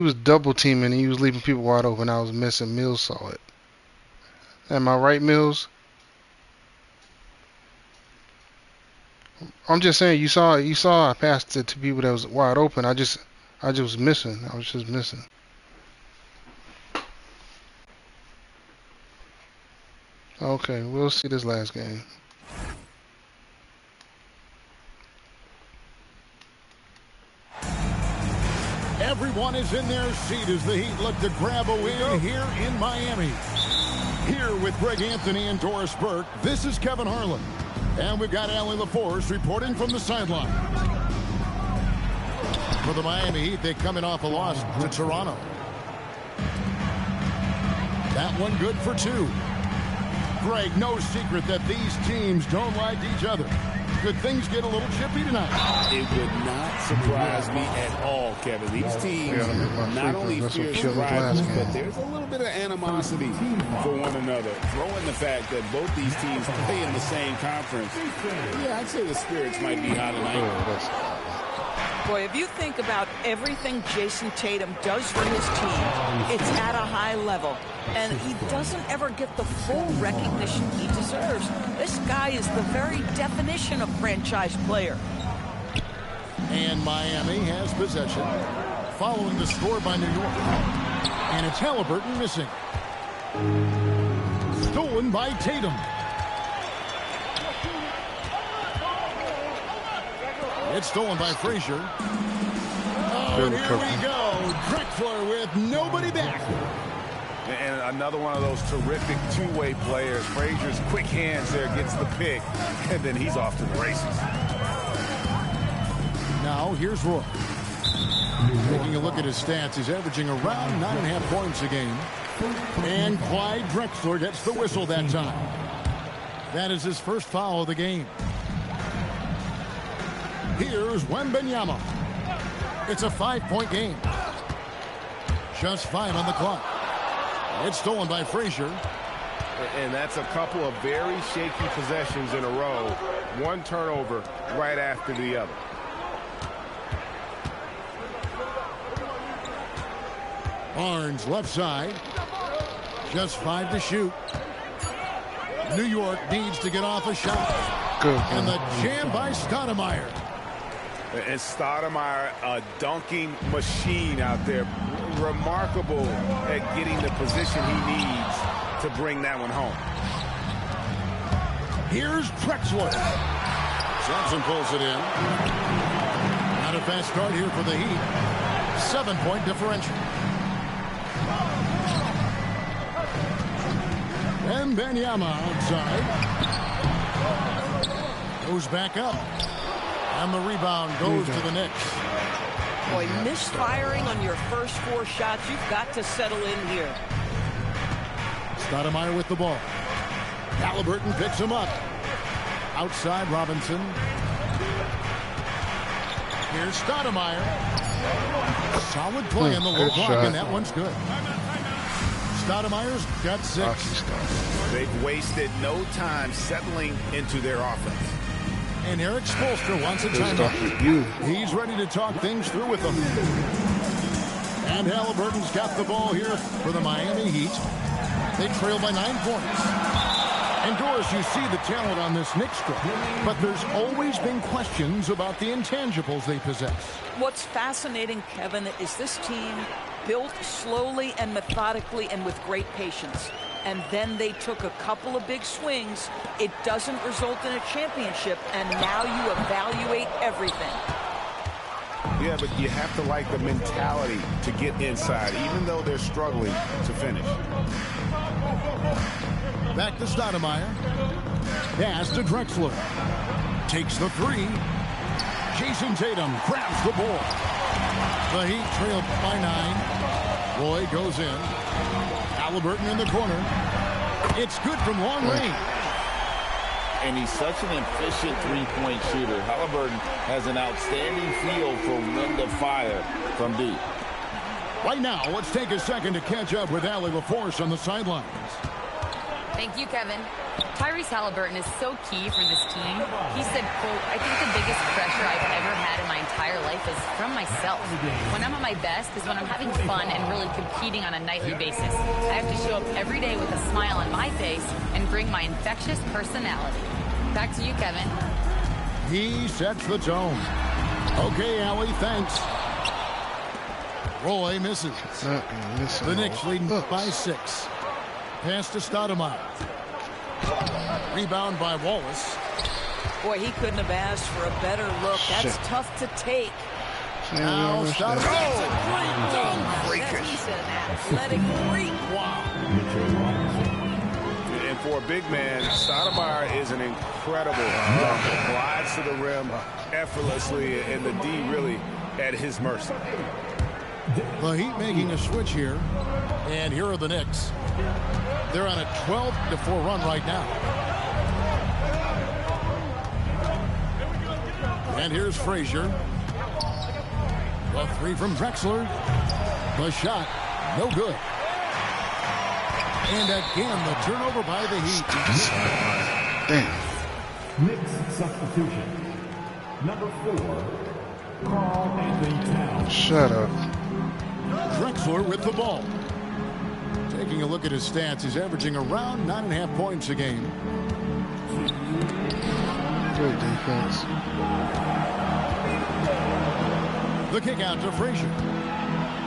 He was double teaming and he was leaving people wide open. I was missing. Mills saw it. Am I right, Mills? I'm just saying you saw I passed it to people that was wide open. I just was missing. I was just missing. Okay, we'll see this last game. Everyone is in their seat as the Heat look to grab a win here in Miami. Here with Greg Anthony and Doris Burke, this is Kevin Harlan. And we've got Allie LaForce reporting from the sideline. For the Miami Heat, they coming off a loss to Toronto. That one good for 2. Greg, no secret that these teams don't like each other. Could things get a little chippy tonight? It would not surprise me at all, Kevin. These teams not only fierce rivals, but there's a little bit of animosity for one another. Throw in the fact that both these teams play in the same conference. Yeah, I'd say the spirits might be high tonight. Boy, if you think about everything Jason Tatum does for his team, it's at a high level. And he doesn't ever get the full recognition he deserves. This guy is the very definition of franchise player. And Miami has possession following the score by New York. And it's Halliburton missing. Stolen by Tatum. It's stolen by Frazier. Oh, and here we go. Drexler with nobody back. And another one of those terrific two-way players. Frazier's quick hands there gets the pick, and then he's off to the races. Now here's Roy. Taking a look at his stats, he's averaging around 9.5 points a game. And Clyde Drexler gets the whistle that time. That is his first foul of the game. Here's Wembanyama. It's a 5-point game. Just 5 on the clock. It's stolen by Frazier. And that's a couple of very shaky possessions in a row. One turnover right after the other. Barnes left side. Just 5 to shoot. New York needs to get off a shot. Good. And the jam by Stoudemire. And Stoudemire, a dunking machine out there. Remarkable at getting the position he needs to bring that one home. Here's Drexler. Johnson pulls it in. Not a fast start here for the Heat. 7-point differential. And Wembanyama outside. Goes back up. And the rebound goes to the Knicks. Boy, misfiring on your first 4 shots, you've got to settle in here. Stoudemire with the ball. Halliburton picks him up. Outside Robinson. Here's Stoudemire. Solid play in the low block, and that one's good. Stoudemire's got 6. They've wasted no time settling into their offense. And Eric Spoelstra wants a timeout. He's ready to talk things through with them. And Halliburton's got the ball here for the Miami Heat. They trail by 9 points. And Doris, you see the talent on this Knicks squad, but there's always been questions about the intangibles they possess. What's fascinating, Kevin, is this team built slowly and methodically and with great patience. And then they took a couple of big swings. It doesn't result in a championship, and now you evaluate everything. Yeah, but you have to like the mentality to get inside, even though they're struggling to finish. Back to Stoudemire. Pass to Drexler. Takes the 3. Jason Tatum grabs the ball. The Heat trail by 9. Roy goes in. Halliburton in the corner. It's good from long range. And he's such an efficient three-point shooter. Halliburton has an outstanding feel for when to fire from deep. Right now, let's take a second to catch up with Allie LaForce on the sidelines. Thank you, Kevin. Tyrese Halliburton is so key for this team. He said, quote, I think the biggest pressure I've ever had in my entire life is from myself. When I'm at my best is when I'm having fun and really competing on a nightly basis. I have to show up every day with a smile on my face and bring my infectious personality. Back to you, Kevin. He sets the tone. Okay, Allie, thanks. Roy misses. The Knicks leading by 6. Pass to Stoudemire. Rebound by Wallace. Boy, he couldn't have asked for a better look. That's tough to take. Now Stoudemire. Oh, great dunk. He's an athletic freak. Wow. And for a big man, Stoudemire is an incredible dunker. Glides to the rim effortlessly, and the D really at his mercy. The Heat making a switch here. And here are the Knicks. They're on a 12-4 run right now. And here's Frazier. The 3 from Drexler. The shot, no good. And again, the turnover by the Heat. Damn. Knicks substitution. Number 4, Karl Anthony Towns. Shut up. Drexler with the ball. Taking a look at his stats, he's averaging around 9.5 points a game. Good defense. The kick out to Frazier.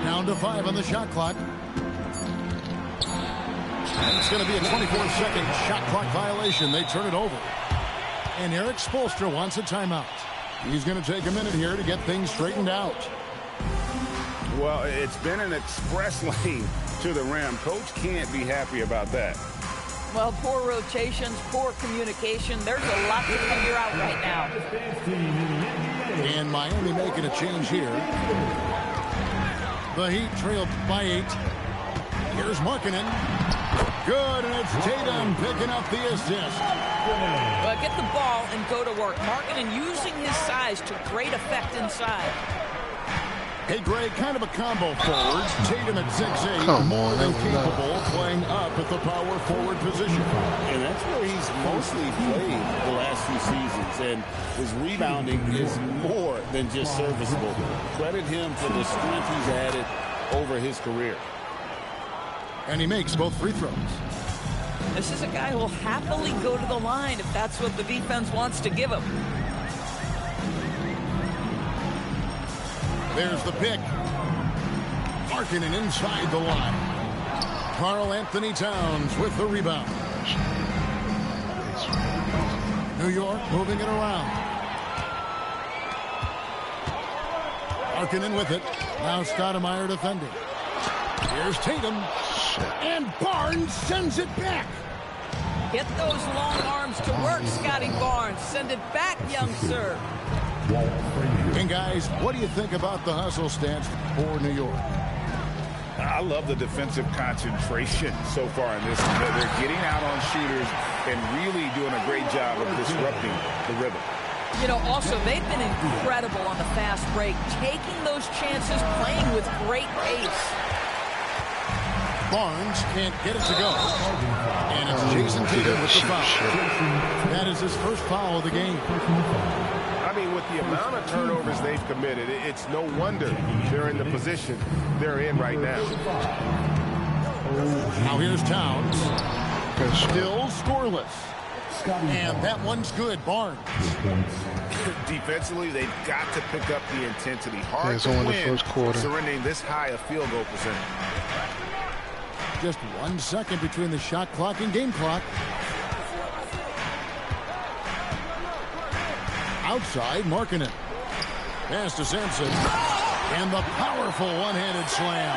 Down to 5 on the shot clock. And it's going to be a 24-second shot clock violation. They turn it over. And Erik Spoelstra wants a timeout. He's going to take a minute here to get things straightened out. Well, it's been an express lane to the rim. Coach can't be happy about that. Well, poor rotations, poor communication. There's a lot to figure out right now. And Miami making a change here. The Heat trailed by 8. Here's Markkanen. Good, and it's Tatum picking up the assist. Well, get the ball and go to work. Markkanen using his size to great effect inside. Hey, Greg, kind of a combo forward. Tatum at 6'8". Come on, that was capable playing up at the power forward position. And that's where he's mostly played the last few seasons. And his rebounding is more than just serviceable. Credit him for the strength he's added over his career. And he makes both free throws. This is a guy who will happily go to the line if that's what the defense wants to give him. There's the pick. Markkanen inside the line. Karl Anthony Towns with the rebound. New York moving it around. Markkanen with it. Now Stoudemire defending. Here's Tatum. And Barnes sends it back. Get those long arms to work, Scotty Barnes. Send it back, young sir. And guys, what do you think about the hustle stance for New York? I love the defensive concentration so far in this. They're getting out on shooters and really doing a great job of disrupting the rhythm. You know, also, they've been incredible on the fast break, taking those chances, playing with great pace. Barnes can't get it to go. And it's Jason Tatum with the foul. That is his first foul of the game. I mean, with the amount of turnovers they've committed, it's no wonder they're in the position they're in right now. Now here's Towns. Still scoreless. And that one's good. Barnes. Defensively, they've got to pick up the intensity. Hard to only win the first quarter. surrendering this high a field goal percentage. Just 1 second between the shot clock and game clock. Outside, Markkanen. Pass to Sampson. And the powerful one-handed slam.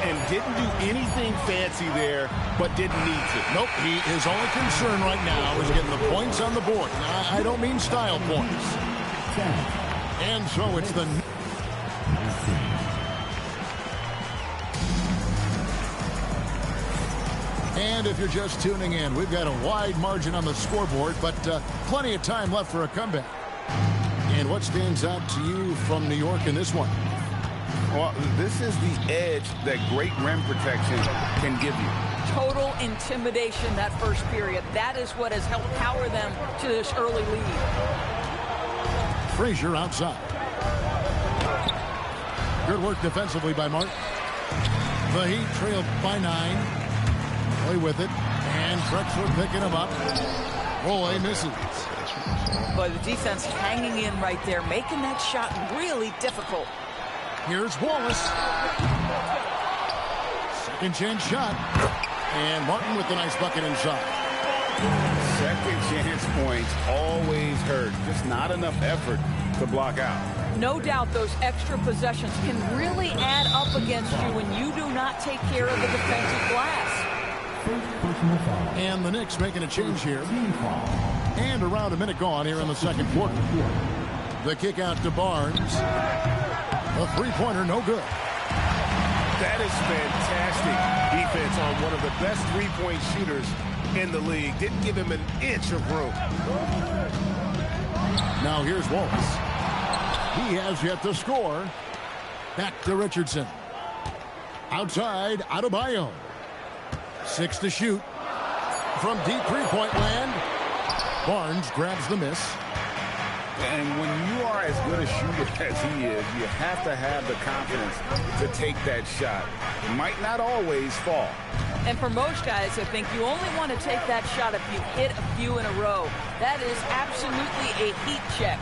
And didn't do anything fancy there, but didn't need to. Nope, his only concern right now is getting the points on the board. Now, I don't mean style points. And so it's the... And if you're just tuning in, we've got a wide margin on the scoreboard, but plenty of time left for a comeback. And what stands out to you from New York in this one? Well, this is the edge that great rim protection can give you. Total intimidation that first period. That is what has helped power them to this early lead. Frazier outside. Good work defensively by Martin. The Heat trailed by 9. Play with it. And Drexler picking him up. Roy misses. Boy, the defense hanging in right there, making that shot really difficult. Here's Wallace. Second chance shot. And Martin with the nice bucket inside. Second chance points always hurt. Just not enough effort to block out. No doubt those extra possessions can really add up against you when you do not take care of the defensive glass. And the Knicks making a change here. And around a minute gone here in the second quarter. The kick out to Barnes. A three-pointer, no good. That is fantastic defense on one of the best three-point shooters in the league. Didn't give him an inch of room. Now here's Wallace. He has yet to score. Back to Richardson. Outside, Adebayo. 6 to shoot. From deep three-point land. Barnes grabs the miss. And when you are as good a shooter as he is, you have to have the confidence to take that shot. It might not always fall. And for most guys, I think you only want to take that shot if you hit a few in a row. That is absolutely a heat check.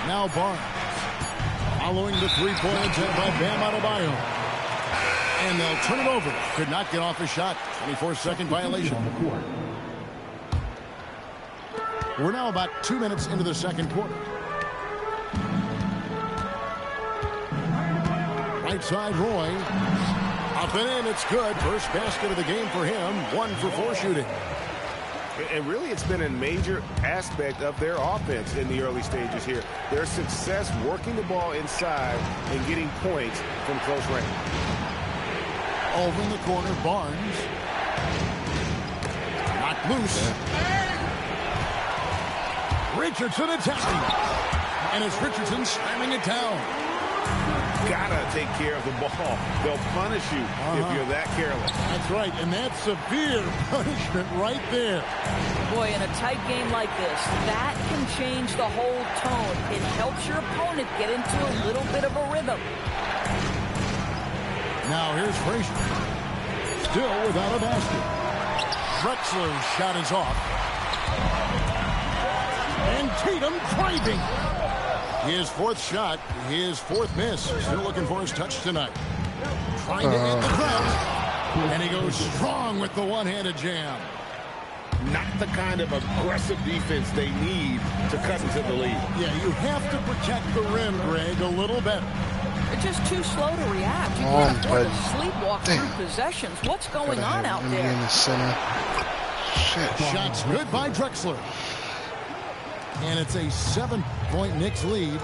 Now Barnes. Following the three-point attempt by Bam Adebayo. And they'll turn it over. Could not get off a shot. 24-second violation. We're now about 2 minutes into the second quarter. Right side, Roy. Up and in, it's good. First basket of the game for him. 1 for 4 shooting. And really, it's been a major aspect of their offense in the early stages here. Their success working the ball inside and getting points from close range. Over in the corner, Barnes. Knocked loose. Richardson attacking. And it's Richardson slamming it down. Gotta take care of the ball. They'll punish you if you're that careless. That's right, and that's severe punishment right there. Boy, in a tight game like this, that can change the whole tone. It helps your opponent get into a little bit of a rhythm. Now here's Frazier. Still without a basket. Drexler's shot is off. And Tatum driving. His fourth shot, his fourth miss. Still looking for his touch tonight. Trying to hit the ground. And he goes strong with the one-handed jam. Not the kind of aggressive defense they need to cut into the lead. Yeah, you have to protect the rim, Greg, a little better. They're just too slow to react. You can't afford to sleepwalk through possessions. What's going on out there? In the center. Shit. Shots good by Drexler. And it's a 7-point Knicks lead.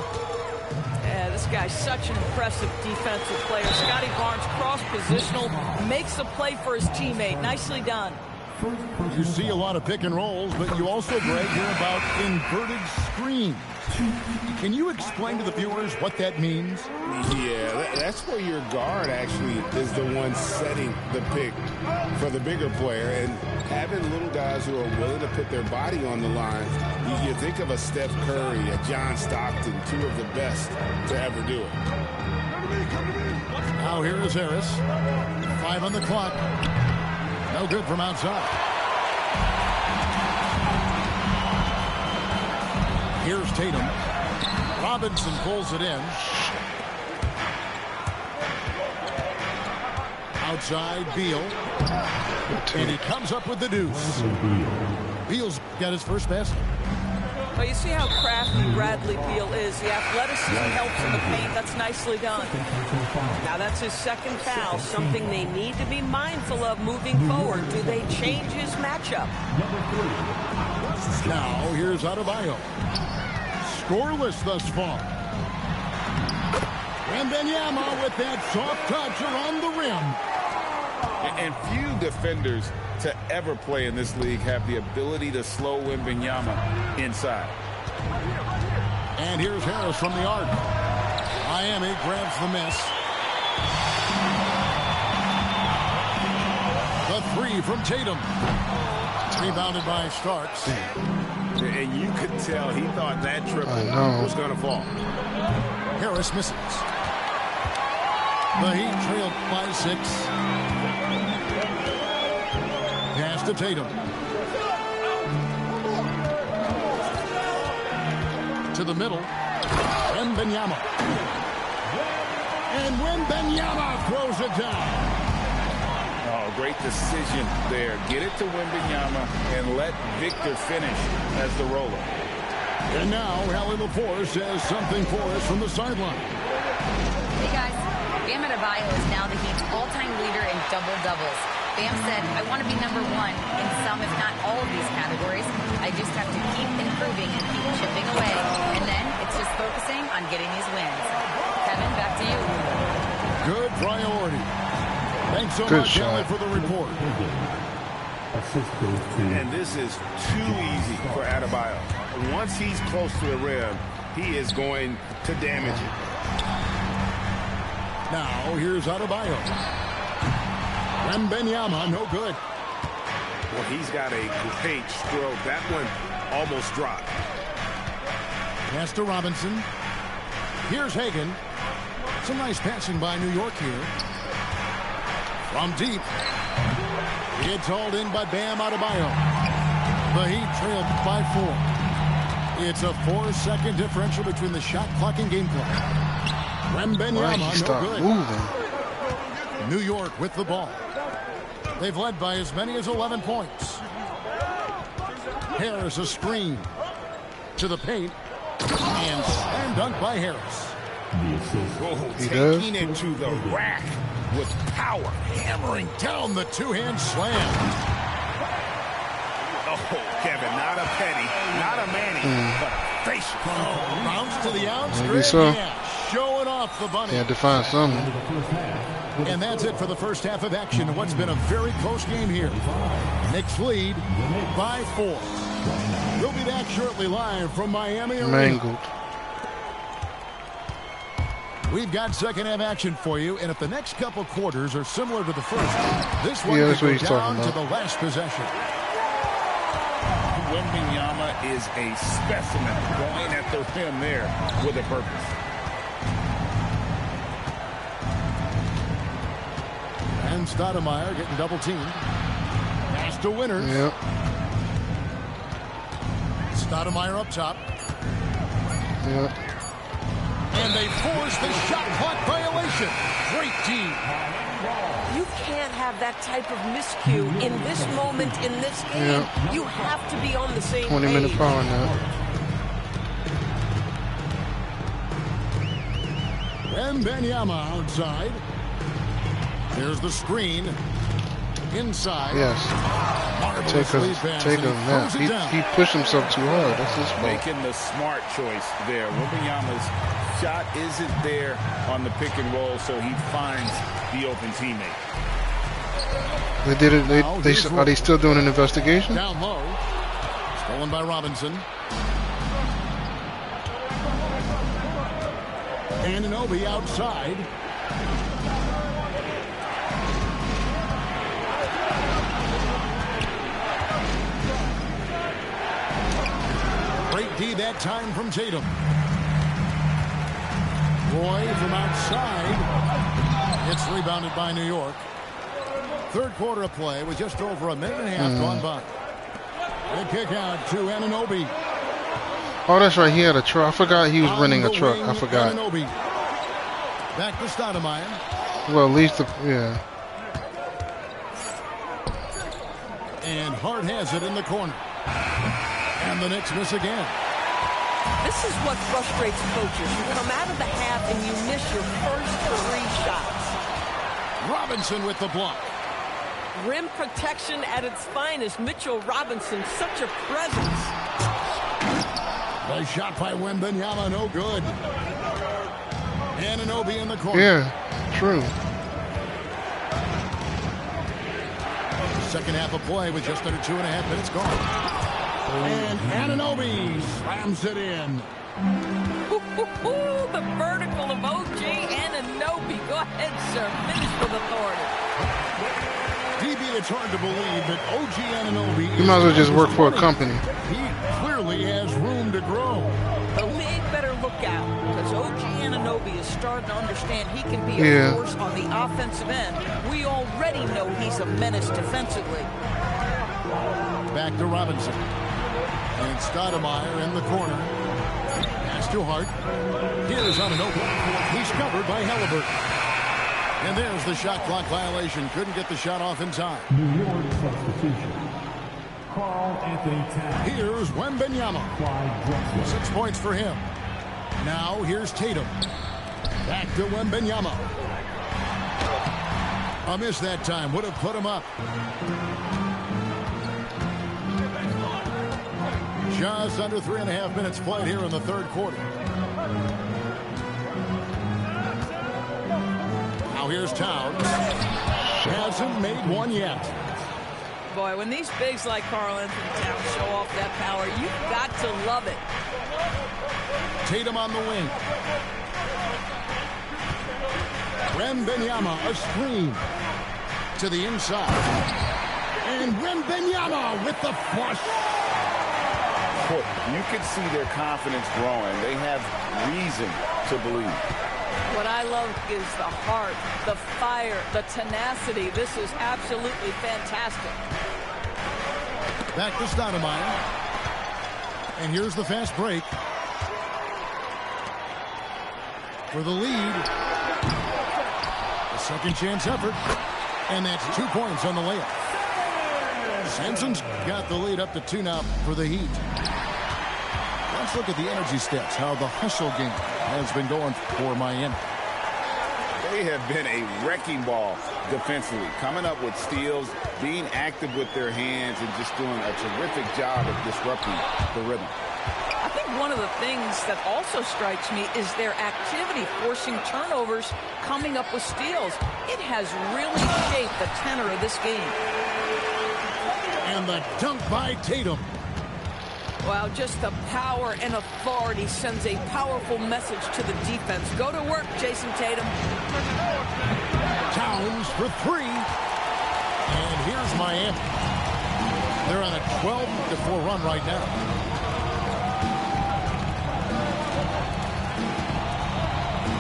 Yeah, this guy's such an impressive defensive player. Scotty Barnes, cross-positional, makes a play for his teammate. Nicely done. You see a lot of pick and rolls, but you also, Greg, hear about inverted screens. Can you explain to the viewers what that means? Yeah, that's where your guard actually is the one setting the pick for the bigger player. And having little guys who are willing to put their body on the line, you think of a Steph Curry, a John Stockton, two of the best to ever do it. Now here is Harris. 5 on the clock. No good from outside. Here's Tatum. Robinson pulls it in. Outside, Beal. And he comes up with the deuce. Beal's got his first basket. Well, you see how crafty Bradley Beal is. The athleticism helps in the paint. That's nicely done. Now that's his second foul, something they need to be mindful of moving forward. Do they change his matchup? Now here's Adebayo. Scoreless thus far. And Wembanyama with that soft touch around the rim. And few defenders to ever play in this league have the ability to slow Wembanyama inside. And here's Harris from the arc. Miami grabs the miss. The three from Tatum. Rebounded by Starks. And you could tell he thought that triple was going to fall. Harris misses. The Heat trailed by 6. Pass to Tatum. To the middle. Wembanyama. And Wembanyama throws it down. Oh, great decision there. Get it to Wembanyama and let Victor finish as the roller. And now, Hallie Lepore says something for us from the sideline. Hey, guys. Bam Adebayo is now the Heat's all-time leader in double-doubles. Bam said, I want to be number 1 in some, if not all of these categories. I just have to keep improving and keep chipping away. And then it's just focusing on getting these wins. Kevin, back to you. Good priority. Thanks so Good much, shot. Hallie, for the report. And this is too easy for Adebayo. Once he's close to the rim, he is going to damage it. Now, here's Adebayo. Wembanyama, no good. Well, he's got a great stroke. That one almost dropped. Pass to Robinson. Here's Hagan. Some nice passing by New York here. From deep. It's hauled in by Bam Adebayo. The Heat trailed by 4. It's a 4-second differential between the shot clock and game clock. Wembanyama, no good. Moving. New York with the ball. They've led by as many as 11 points. Harris a screen. To the paint. And slam dunk by Harris. Taking it to the rack with power. Hammering down the two-hand slam. Oh, Kevin, not a penny, not a Manny, but a facial. Oh, bounce to the outskirts. Maybe so. Yeah, showing off the bunny. Had to find something. And that's it for the first half of action. What's been a very close game here. Knicks lead by 4. We'll be back shortly live from Miami Arena. Mangled. We've got second half action for you, and if the next couple quarters are similar to the first, this one that's could what go he's down talking to about. the last possession. Wembanyama is a specimen going at the rim there with a purpose. And Stoudemire getting double teamed. Pass to Winters. Yep. Stoudemire up top. Yep. And they force the shot clock violation. Great team. You can't have that type of miscue in this moment in this game. Yeah. You have to be on the same 20-minute page. power now. Wembanyama outside. There's the screen. Inside. Yes. Take a nap. He pushed himself too hard. That's his fault. Making the smart choice there. Wembanyama's shot isn't there on the pick and roll, so he finds the open teammate. They did it. Are they still doing an investigation? Down low. Stolen by Robinson. Anunoby outside. Great D that time from Tatum. Roy from outside. It's rebounded by New York. Third quarter of play with just over a minute and a half gone by. The kick out to Anunoby. Oh, that's right. He had a truck. I forgot he was running a truck. wing, I forgot. Anunoby. Back to Stoudemire. Well, at least yeah. And Hart has it in the corner. And the Knicks miss again. This is what frustrates coaches. You come out of the half and you miss your first 3 shots. Robinson with the block. Rim protection at its finest. Mitchell Robinson, such a presence. The shot by Wembanyama, no good. Anunoby in the corner. Yeah, true. Second half of play with just under 2.5 minutes gone. And Anunoby slams it in. The vertical emoji. Go ahead, sir. Finish with authority. DB, it's hard to believe that OG Anunoby... You might as well just work for a company. He clearly has room to grow. The league better look out, because OG Anunoby is starting to understand he can be a force on the offensive end. We already know he's a menace defensively. Back to Robinson. And Stoudemire in the corner. Pass to Hart. Here's Anunoby. He's covered by Halliburton. And there's the shot clock violation. Couldn't get the shot off in time. New York substitution. Karl-Anthony Towns. Here's Wembanyama. 6 points for him. Now here's Tatum. Back to Wembanyama. A miss that time. Would have put him up. Just under 3.5 minutes played here in the third quarter. Now here's Towns. Hasn't made one yet. Boy, when these bigs like Karl-Anthony Towns show off that power, you've got to love it. Tatum on the wing. Wembanyama, a screen to the inside. And Wembanyama with the flush. You can see their confidence growing. They have reason to believe. What I love is the heart, the fire, the tenacity. This is absolutely fantastic. Back to Stoudemire. And here's the fast break. For the lead. A second chance effort. And that's 2 points on the layup. Sampson's got the lead up to 2 now for the Heat. Let's look at the energy stats, how the hustle game has been going for Miami. They have been a wrecking ball defensively, coming up with steals, being active with their hands, and just doing a terrific job of disrupting the rhythm. I think one of the things that also strikes me is their activity, forcing turnovers, coming up with steals. It has really shaped the tenor of this game. And the dunk by Tatum. Wow, just the power and authority sends a powerful message to the defense. Go to work, Jason Tatum. Towns for 3. And here's Miami. They're on a 12-4 run right now.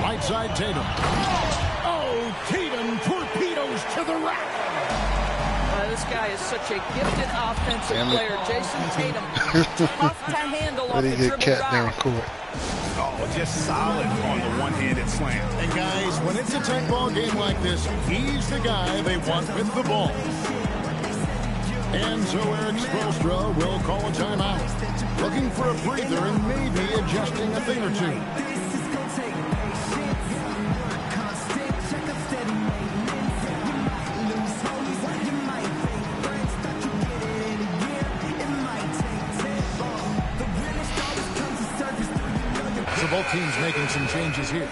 Right side, Tatum. Oh, Tatum torpedoes to the rack. This guy is such a gifted offensive player. Jason Tatum, tough to handle off the dribble down court. Oh, just solid on the one-handed slant. And guys, when it's a tight ball game like this, he's the guy they want with the ball. And so Eric Spoelstra will call a timeout. Looking for a breather and maybe adjusting a thing or two. So both teams making some changes here.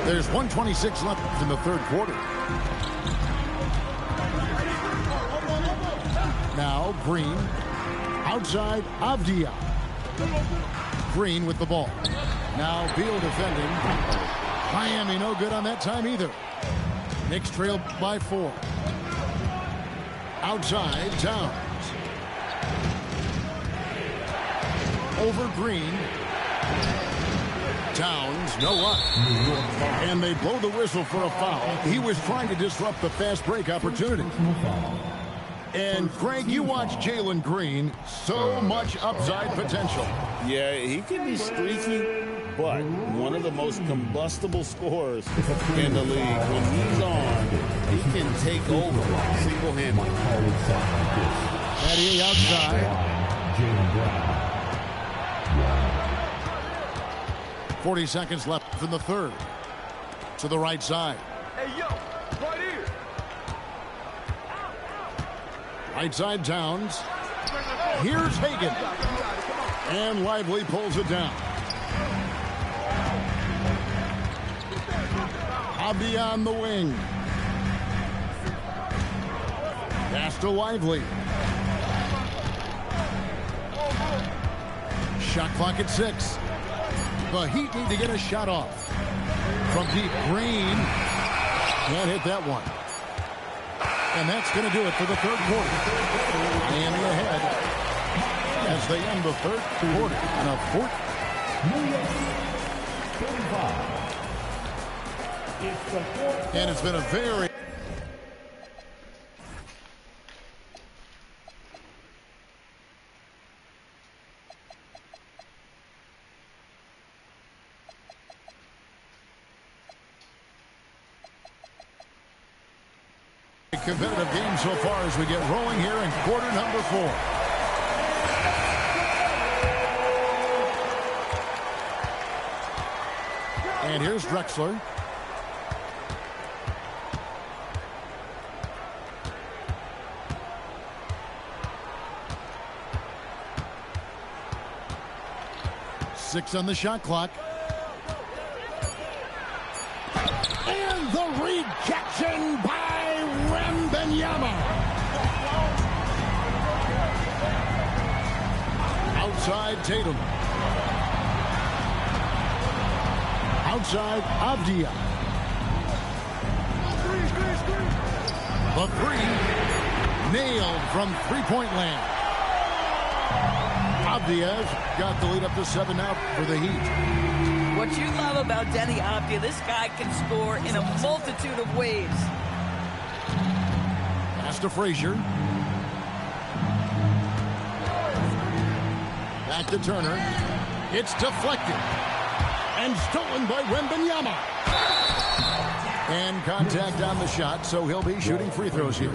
There's 1:26 left in the third quarter. Now Green outside Avdia. Green with the ball. Now Beal defending. Miami no good on that time either. Knicks trail by 4. Outside Towns. Over Green. Towns, no luck. And they blow the whistle for a foul. He was trying to disrupt the fast break opportunity. And Greg, you watch Jalen Green, so much upside potential. Yeah, he can be streaky, but one of the most combustible scorers in the league. When he's on, he can take over single-handedly. Patty outside. Jaylen Brown. 40 seconds left in the third. To the right side. Hey, yo, right here. Right side Towns. Here's Hagan. And Lively pulls it down. Abdi on the wing. Pass to Lively. Shot clock at 6. The Heat need to get a shot off. deep. Green can't hit that one. And that's going to do it for the third quarter. Miami ahead as they end the third quarter on a 4. And it's been a very competitive game so far as we get rolling here in quarter number 4. And here's Drexler. Six on the shot clock. And the rejection by Wembanyama. Outside Tatum. Outside Avdia. The three nailed from three-point land. Avdia's got the lead up to 7 now for the Heat. What you love about Deni Avdija, this guy can score in a multitude of ways. Pass to Frazier. Back to Turner. It's deflected. And stolen by Wembanyama. And contact on the shot, so he'll be shooting free throws here.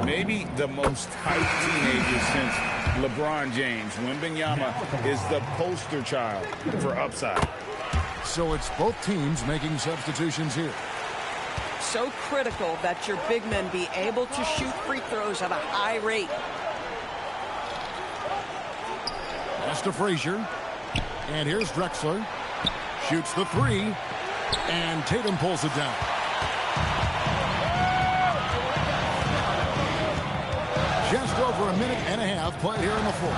Maybe the most hyped teenager since LeBron James. Wembanyama is the poster child for upside. So it's both teams making substitutions here. So critical that your big men be able to shoot free throws at a high rate. Pass to Frazier. And here's Drexler. Shoots the three. And Tatum pulls it down. Just over a minute and a half play here in the fourth.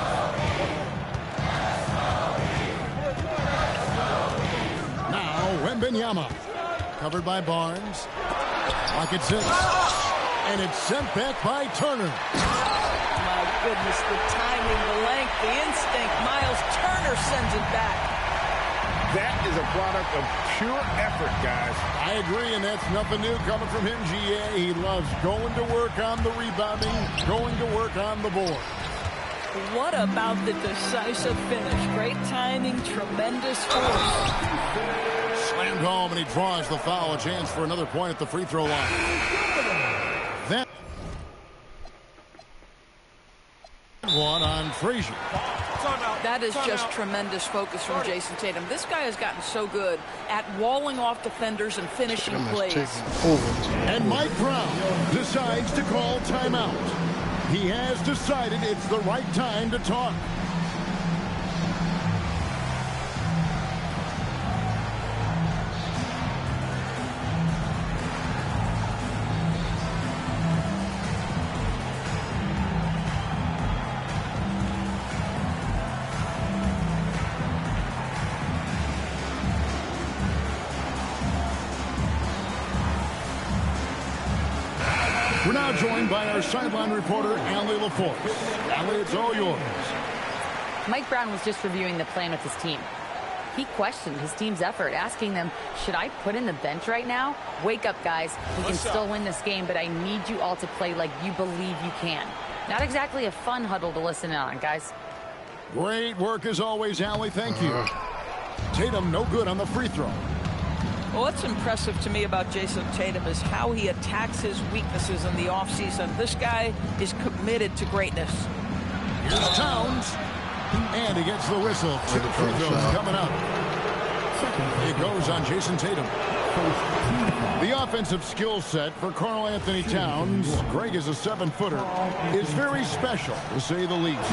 Now Wembanyama. Covered by Barnes. Pocket 6. And it's sent back by Turner. My goodness, the timing, the length, the instinct. Miles Turner sends it back. That is a product of pure effort, guys. I agree, and that's nothing new coming from him, GA. He loves going to work on the rebounding, going to work on the board. What about the decisive finish? Great timing, tremendous force. Slammed home, and he draws the foul. A chance for another point at the free throw line. That one on Frazier. That is just tremendous focus from Jason Tatum. This guy has gotten so good at walling off defenders and finishing plays. And Mike Brown decides to call timeout. He has decided it's the right time to talk. We're now joined by our sideline reporter, Allie LaForce. Allie, it's all yours. Mike Brown was just reviewing the plan with his team. He questioned his team's effort, asking them, should I put in the bench right now? Wake up, guys. We can still win this game, but I need you all to play like you believe you can. Not exactly a fun huddle to listen in on, guys. Great work as always, Allie. Thank you. Tatum no good on the free throw. Well, what's impressive to me about Jason Tatum is how he attacks his weaknesses in the offseason. This guy is committed to greatness. Here's Towns. And he gets the whistle. Two free throws coming up. It goes on Jason Tatum. The offensive skill set for Karl Anthony Towns, Greg is a 7-footer, is very special, to say the least.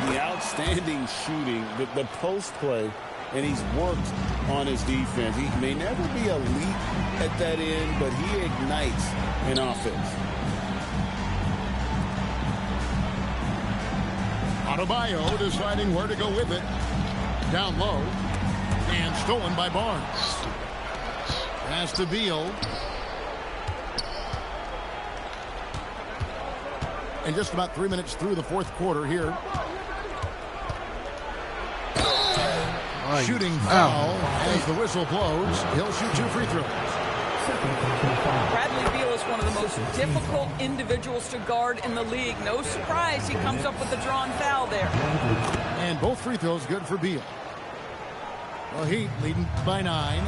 The outstanding shooting, the post play, and he's worked on his defense. He may never be elite at that end, but he ignites an offense. Adebayo deciding where to go with it. Down low. And stolen by Barnes. Pass to Beal. And just about 3 minutes through the fourth quarter here. Shooting foul as the whistle blows. He'll shoot 2 free throws. Bradley Beal is one of the most difficult individuals to guard in the league. No surprise he comes up with the drawn foul there. And both free throws good for Beal. Well, Heat leading by 9.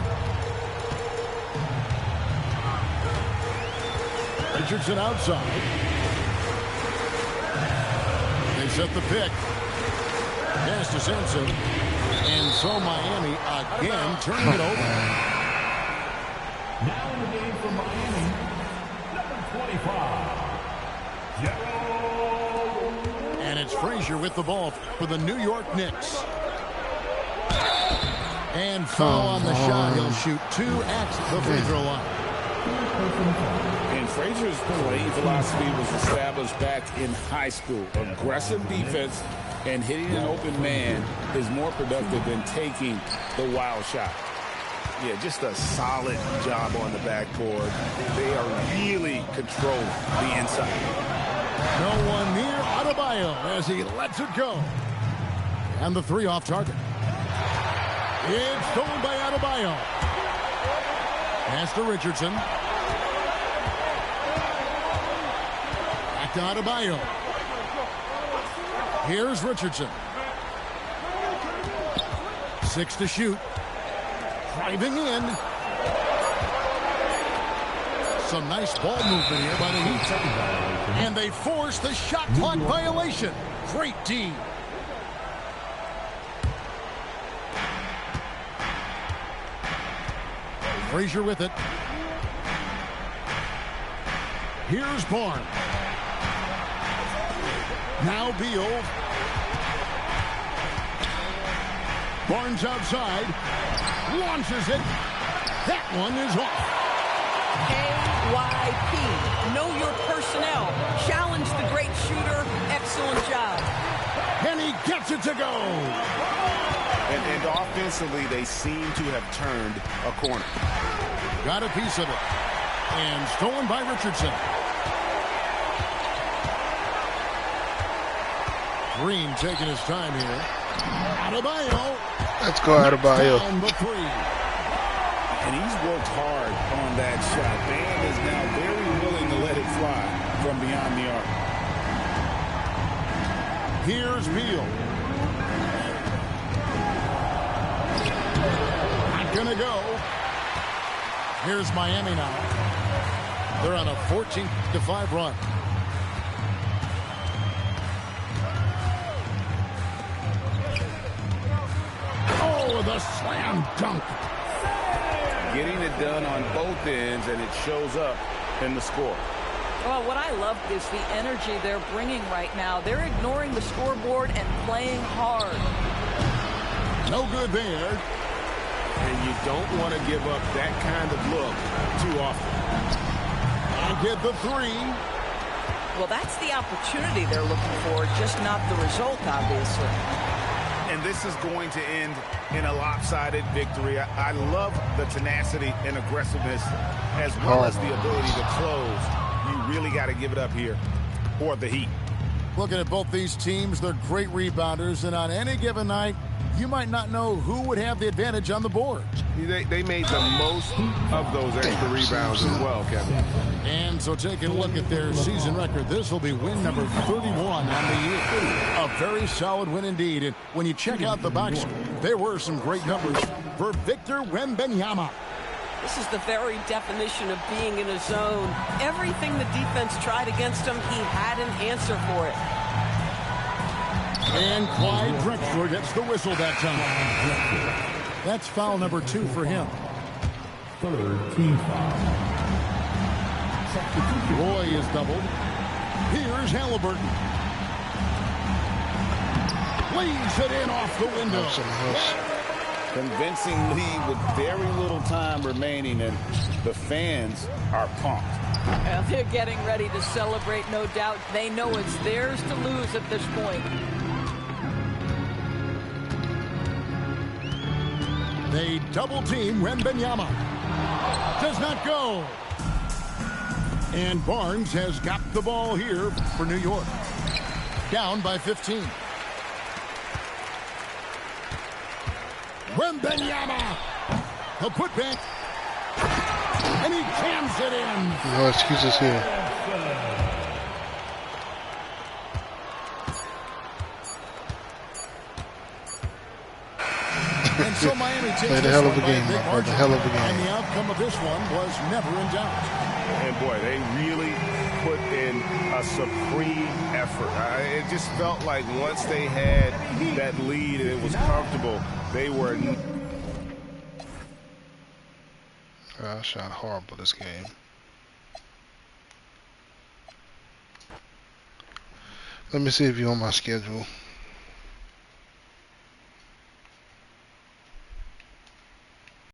Richardson outside. They set the pick. Pass to Sampson. And so Miami again turning it over. Now in the game for Miami, number 25, Gerald. And it's Frazier with the ball for the New York Knicks. And foul on the shot. He'll shoot 2 at the free throw line. And Frazier's playing philosophy was established back in high school. Aggressive defense and hitting an open man is more productive than taking the wild shot. Yeah, just a solid job on the backboard. They are really controlling the inside. No one near Adebayo as he lets it go. And the 3 off target. It's stolen by Adebayo. Pass to Richardson. Back to Adebayo. Here's Richardson. 6 to shoot. Driving in. Some nice ball movement here by the Heat. And they force the shot clock violation. Great D. Frazier with it. Here's Barnes. Now Beal. Barnes outside. Launches it. That one is off. KYP. Know your personnel. Challenge the great shooter. Excellent job. And he gets it to go. And offensively, they seem to have turned a corner. Got a piece of it. And stolen by Richardson. Green taking his time here. Adebayo. Let's go, Adebayo. Down the 3. And he's worked hard on that shot. Bam is now very willing to let it fly from beyond the arc. Here's Beal. Not gonna go. Here's Miami now. They're on a 14-5 run. Oh, the slam dunk. Getting it done on both ends, and it shows up in the score. Well, what I love is the energy they're bringing right now. They're ignoring the scoreboard and playing hard. No good there. And you don't want to give up that kind of look too often. And get the 3. Well, that's the opportunity they're looking for, just not the result, obviously. And this is going to end in a lopsided victory. I love the tenacity and aggressiveness as well as the ability to close. You really got to give it up here for the Heat. Looking at both these teams, they're great rebounders, and on any given night, you might not know who would have the advantage on the board. They made the most of those extra rebounds as well, Kevin. And so taking a look at their season record, this will be win number 31 on the year. A very solid win indeed. And when you check out the box score, there were some great numbers for Victor Wembanyama. This is the very definition of being in a zone. Everything the defense tried against him, he had an answer for it. And Clyde Drexler gets the whistle that time. That's foul number 2 for him. 3rd team foul. Roy is doubled. Here's Halliburton. Leaves it in off the window. Convincing lead with very little time remaining, and the fans are pumped. Well, they're getting ready to celebrate, no doubt. They know it's theirs to lose at this point. They double team Wembanyama. Does not go. And Barnes has got the ball here for New York. Down by 15. Wembanyama. The putback. And he jams it in. No excuses here. And so Miami takes Played a hell of a game, my brother. Hell of a game. And the outcome of this one was never in doubt. And boy, they really put in a supreme effort. It just felt like once they had that lead and it was comfortable, they were. I shot horrible this game. Let me see if you're on my schedule.